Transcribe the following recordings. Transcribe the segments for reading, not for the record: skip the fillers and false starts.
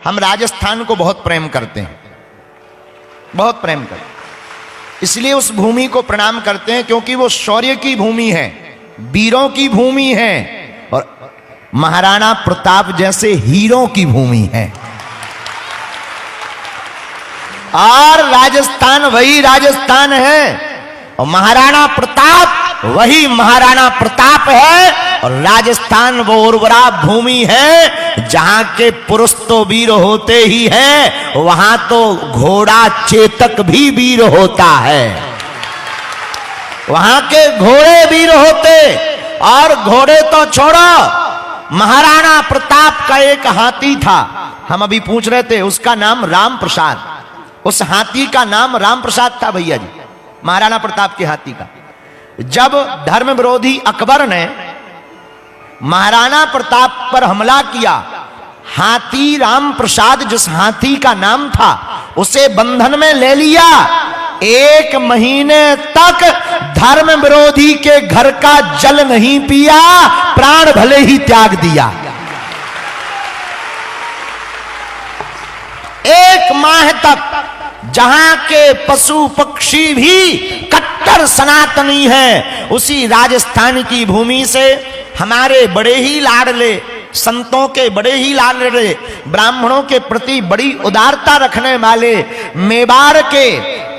हम राजस्थान को बहुत प्रेम करते हैं, बहुत प्रेम करते हैं। इसलिए उस भूमि को प्रणाम करते हैं क्योंकि वो शौर्य की भूमि है, वीरों की भूमि है और महाराणा प्रताप जैसे हीरों की भूमि है। और राजस्थान वही राजस्थान है और महाराणा प्रताप वही महाराणा प्रताप है। और राजस्थान वो उर्वरा भूमि है जहां के पुरुष तो वीर होते ही हैं, वहां तो घोड़ा चेतक भी वीर होता है। वहां के घोड़े वीर होते, और घोड़े तो छोड़ो, महाराणा प्रताप का एक हाथी था, हम अभी पूछ रहे थे, उसका नाम राम प्रसाद। उस हाथी का नाम राम प्रसाद था भैया जी, महाराणा प्रताप के हाथी का। जब धर्म विरोधी अकबर ने महाराणा प्रताप पर हमला किया, हाथी राम प्रसाद जिस हाथी का नाम था उसे बंधन में ले लिया। 1 महीने तक धर्म विरोधी के घर का जल नहीं पिया, प्राण भले ही त्याग दिया। 1 माह तक जहां के पशु पक्षी भी कट्टर सनातनी हैं, उसी राजस्थान की भूमि से हमारे बड़े ही लाडले संतों के, बड़े ही लाडले ब्राह्मणों के प्रति बड़ी उदारता रखने वाले मेवाड़ के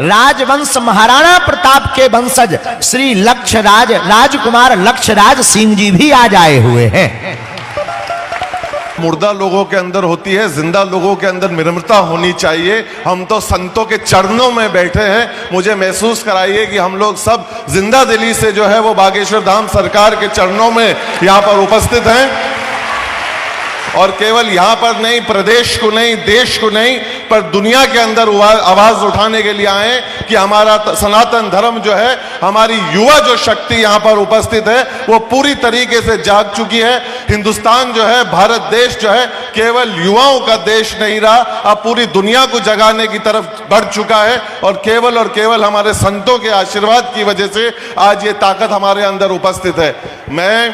राजवंश महाराणा प्रताप के वंशज श्री लक्ष्यराज राजकुमार लक्ष्यराज सिंह जी भी आज आए हुए हैं। मुर्दा लोगों के अंदर होती है, जिंदा लोगों के अंदर निर्ममता होनी चाहिए। हम तो संतों के चरणों में बैठे हैं, मुझे महसूस कराइए कि हम लोग सब जिंदा दिली से जो है वो बागेश्वर धाम सरकार के चरणों में यहाँ पर उपस्थित हैं। और केवल यहाँ पर नहीं, प्रदेश को नहीं, देश को नहीं, पर दुनिया के अंदर आवाज उठाने के लिए आए कि हमारा सनातन धर्म जो है, हमारी युवा जो शक्ति यहाँ पर उपस्थित है वो पूरी तरीके से जाग चुकी है। हिंदुस्तान जो है, भारत देश जो है, केवल युवाओं का देश नहीं रहा, अब पूरी दुनिया को जगाने की तरफ बढ़ चुका है। और केवल हमारे संतों के आशीर्वाद की वजह से आज ये ताकत हमारे अंदर उपस्थित है। मैं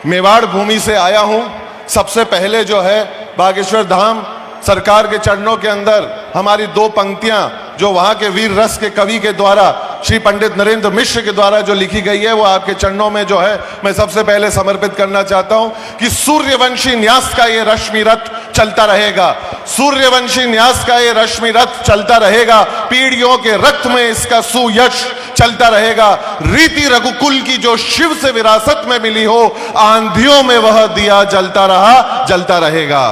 मेवाड़ भूमि से आया हूँ। सबसे पहले जो है बागेश्वर धाम सरकार के चरणों के अंदर हमारी 2 पंक्तियां जो वहां के वीर रस के कवि के द्वारा श्री पंडित नरेंद्र मिश्र के द्वारा जो लिखी गई है, वो आपके चरणों में जो है मैं सबसे पहले समर्पित करना चाहता हूं कि सूर्यवंशी न्यास का ये रश्मि रथ चलता रहेगा, सूर्यवंशी न्यास का ये रश्मि रथ चलता रहेगा, पीढ़ियों के रक्त में इसका सुयश चलता रहेगा। रीति रघुकुल की जो शिव से विरासत में मिली हो, आंधियों में वह दिया जलता रहा, जलता रहेगा।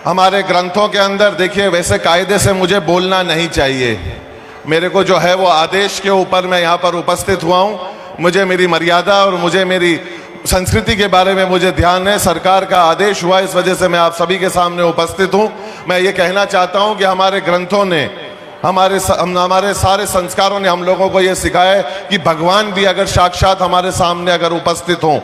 हमारे ग्रंथों के अंदर देखिए, वैसे कायदे से मुझे बोलना नहीं चाहिए, मेरे को जो है वो आदेश के ऊपर मैं यहाँ पर उपस्थित हुआ हूँ। मुझे मेरी मर्यादा और मुझे मेरी संस्कृति के बारे में मुझे ध्यान है, सरकार का आदेश हुआ, इस वजह से मैं आप सभी के सामने उपस्थित हूँ। मैं ये कहना चाहता हूँ कि हमारे ग्रंथों ने, हमारे सारे संस्कारों ने हम लोगों को ये सिखाया है कि भगवान भी अगर साक्षात हमारे सामने अगर उपस्थित हों,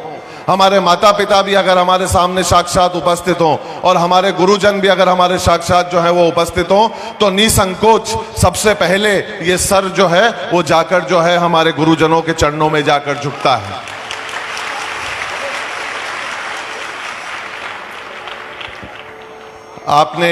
हमारे माता पिता भी अगर हमारे सामने साक्षात उपस्थित हों और हमारे गुरुजन भी अगर हमारे साक्षात जो है वो उपस्थित हों, तो निसंकोच सबसे पहले ये सर जो है वो जाकर जो है हमारे गुरुजनों के चरणों में जाकर झुकता है। आपने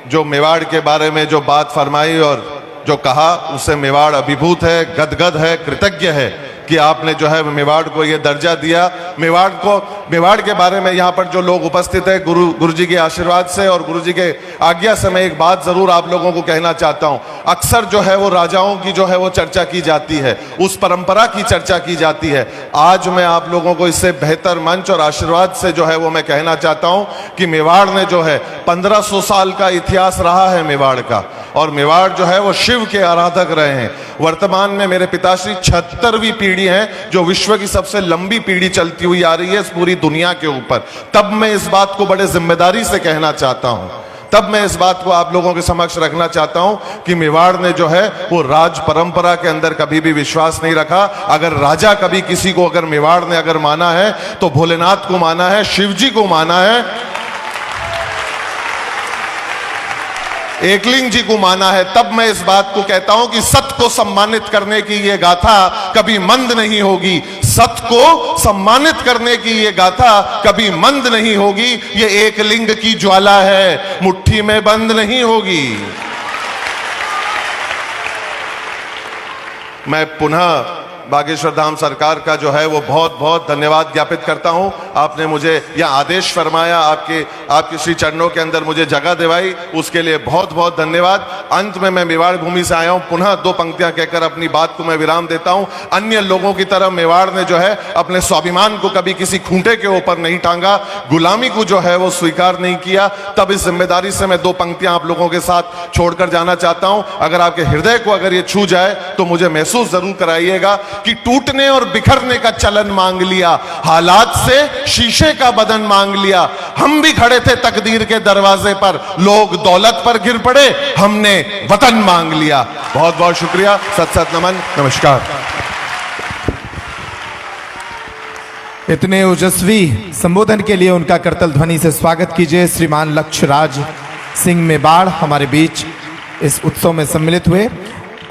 जो मेवाड़ के बारे में जो बात फरमाई और जो कहा, उससे मेवाड़ अभिभूत है, गदगद है, कृतज्ञ है कि आपने जो है मेवाड़ को ये दर्जा दिया। मेवाड़ के बारे में यहाँ पर जो लोग उपस्थित है, गुरु जी के आशीर्वाद से और गुरु जी के आज्ञा से मैं एक बात जरूर आप लोगों को कहना चाहता हूँ। अक्सर जो है वो राजाओं की जो है वो चर्चा की जाती है, उस परंपरा की चर्चा की जाती है। आज मैं आप लोगों को इससे बेहतर मंच और आशीर्वाद से जो है वो मैं कहना चाहता हूँ कि मेवाड़ ने जो है 1500 साल का इतिहास रहा है मेवाड़ का, और मेवाड़ जो है वो शिव के आराधक रहे हैं। वर्तमान में मेरे पिताश्री 76वीं पीढ़ी है जो विश्व की सबसे लंबी पीढ़ी चलती हुई आ रही है इस पूरी दुनिया के ऊपर। तब मैं इस बात को बड़े जिम्मेदारी से कहना चाहता हूं, तब मैं इस बात को आप लोगों के समक्ष रखना चाहता हूं कि मेवाड़ ने जो है वो राज परंपरा के अंदर कभी भी विश्वास नहीं रखा। अगर राजा कभी किसी को अगर मेवाड़ ने अगर माना है तो भोलेनाथ को माना है, शिव जी को माना है। एकलिंग जी को माना है, तब मैं इस बात को कहता हूं कि सत्य को सम्मानित करने की यह गाथा कभी मंद नहीं होगी। सत्य को सम्मानित करने की यह गाथा कभी मंद नहीं होगी। यह एकलिंग की ज्वाला है, मुट्ठी में बंद नहीं होगी। मैं पुनः बागेश्वर धाम सरकार का जो है वो बहुत बहुत धन्यवाद ज्ञापित करता हूं। आपने मुझे यह आदेश फरमाया, आपके श्री चरणों के अंदर मुझे जगह दिवाई, उसके लिए बहुत बहुत धन्यवाद। अंत में मैं मेवाड़ भूमि से आया हूं, पुनः दो पंक्तियां कहकर अपनी बात को मैं विराम देता हूं। अन्य लोगों की तरह मेवाड़ ने जो है अपने स्वाभिमान को कभी किसी खूंटे के ऊपर नहीं टांगा, गुलामी को जो है वो स्वीकार नहीं किया। तब इस जिम्मेदारी से मैं दो पंक्तियां आप लोगों के साथ छोड़कर जाना चाहता हूं। अगर आपके हृदय को अगर ये छू जाए तो मुझे महसूस जरूर कराइएगा कि टूटने और बिखरने का चलन मांग लिया, हालात से शीशे का बदन मांग लिया। हम भी खड़े थे तकदीर के दरवाजे पर, लोग दौलत पर गिर पड़े, हमने वतन मांग लिया। बहुत बहुत शुक्रिया, सत सत नमन, नमस्कार। इतने ओजस्वी संबोधन के लिए उनका करतल ध्वनि से स्वागत कीजिए। श्रीमान लक्ष्यराज सिंह मेवाड़ हमारे बीच इस उत्सव में सम्मिलित हुए।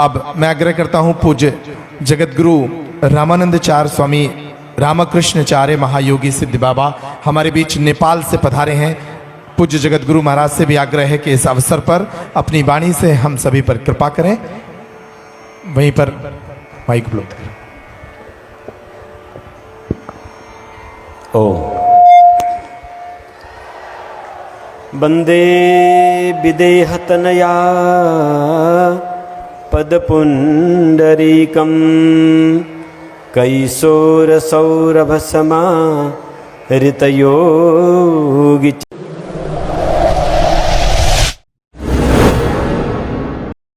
अब मैं आग्रह करता हूं पूज्य जगतगुरु रामानंदाचार्य स्वामी रामकृष्णाचार्य महायोगी सिद्ध बाबा हमारे बीच नेपाल से पधारे हैं। पूज्य जगतगुरु महाराज से भी आग्रह है कि इस अवसर पर अपनी वाणी से हम सभी पर कृपा करें। वहीं पर माइक ब्लो। वंदे विदेहतनया पदपुंडरीकं कैशोरसौरभसमा ऋतयोगी